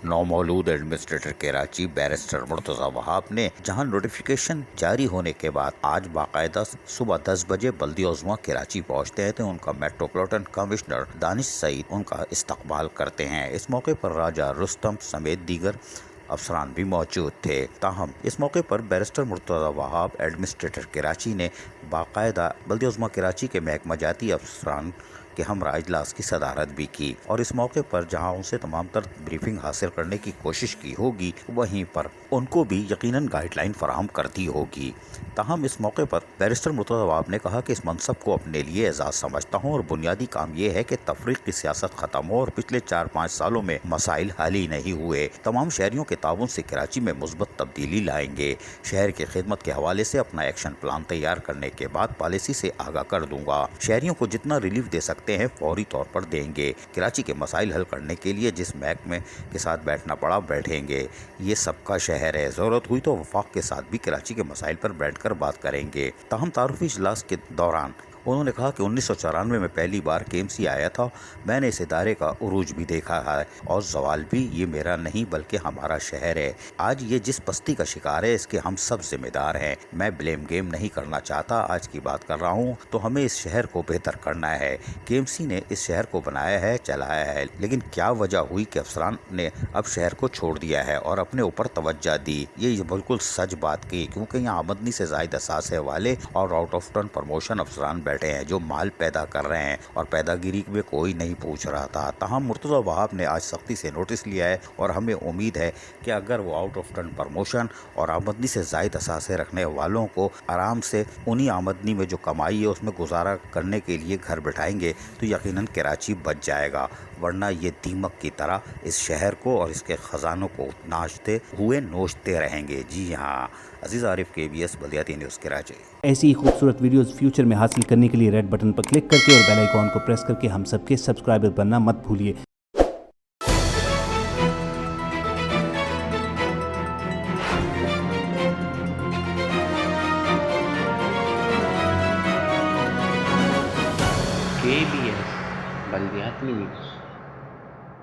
نومولود administrator Karachi barrister Murtaza وہاب نے جہاں notification جاری ہونے کے بعد آج باقاعدہ صبح 10 بجے بلدیہ عظمیٰ کراچی پہنچتے ہیں تو ان کا میٹروپولیٹن کمشنر دانش سعید ان کا استقبال کرتے ہیں۔ اس موقع پر راجہ رستم سمیت دیگر افسران بھی موجود تھے۔ تاہم اس موقع پر بیرسٹر مرتضی وہاب ایڈمنسٹریٹر کراچی نے باقاعدہ بلدیہ عظمیٰ کراچی کے محکمہ جاتی افسران کے ہمراہ اجلاس کی صدارت بھی کی اور اس موقع پر جہاں ان سے تمام تر بریفنگ حاصل کرنے کی کوشش کی ہوگی وہیں پر ان کو بھی یقیناً گائیڈ لائن فراہم کر دی ہوگی۔ تاہم اس موقع پر بیرسٹر مرتضی وہاب نے کہا کہ اس منصب کو اپنے لیے اعزاز سمجھتا ہوں اور بنیادی کام یہ ہے کہ تفریق کی سیاست ختم ہو اور پچھلے 4-5 سالوں میں مسائل حل ہی نہیں ہوئے۔ تمام شہریوں کے تعاون سے کراچی میں مثبت تبدیلی لائیں گے۔ شہر کی خدمت کے حوالے سے اپنا ایکشن پلان تیار کرنے کے بعد پالیسی سے آگاہ کر دوں گا۔ شہریوں کو جتنا ریلیف دے سکتے ہیں فوری طور پر دیں گے۔ کراچی کے مسائل حل کرنے کے لیے جس محکمے کے ساتھ بیٹھنا پڑا بیٹھیں گے۔ یہ سب کا شہر ہے، ضرورت ہوئی تو وفاق کے ساتھ بھی کراچی کے مسائل پر بیٹھ کر بات کریں گے۔ تاہم تعارفی اجلاس کے دوران انہوں نے کہا کہ 1994 میں پہلی بار KMC آیا تھا، میں نے اس ادارے کا عروج بھی دیکھا ہے اور زوال بھی۔ یہ میرا نہیں بلکہ ہمارا شہر ہے۔ آج یہ جس پستی کا شکار ہے اس کے ہم سب ذمہ دار ہیں۔ میں بلیم گیم نہیں کرنا چاہتا، آج کی بات کر رہا ہوں تو ہمیں اس شہر کو بہتر کرنا ہے۔ KMC نے اس شہر کو بنایا ہے، چلایا ہے، لیکن کیا وجہ ہوئی کہ افسران نے اب شہر کو چھوڑ دیا ہے اور اپنے اوپر توجہ دی؟ یہ بالکل سچ بات کی، کیونکہ یہاں آمدنی سے زائد اثاثے والے اور آؤٹ آف ٹرن پروموشن افسران بیٹھے ہیں جو مال پیدا کر رہے ہیں اور پیدا گیری میں کوئی نہیں پوچھ رہا تھا۔ تاہم مرتضی وہاب نے آج سختی سے نوٹس لیا ہے اور ہمیں امید ہے کہ اگر وہ آؤٹ آف ٹرن پروموشن اور آمدنی سے زائد اثاثے رکھنے والوں کو آرام سے انہی آمدنی میں جو کمائی ہے اس میں گزارا کرنے کے لیے گھر بٹھائیں گے تو یقیناً کراچی بچ جائے گا، ورنہ یہ دیمک کی طرح اس شہر کو اور اس کے خزانوں کو نوچتے رہیں گے۔ جی ہاں، عزیز عارف KBS بلدیاتی نیوز کراچی۔ ایسی ہی خوبصورت ویڈیوز فیوچر میں حاصل کرنے کے لیے ریڈ بٹن پر کلک کر کے اور بیل آئیکن کو پریس کر کے ہم سب کے سبسکرائبر بننا مت بھولیے۔ KBS بلدیاتی نیوز۔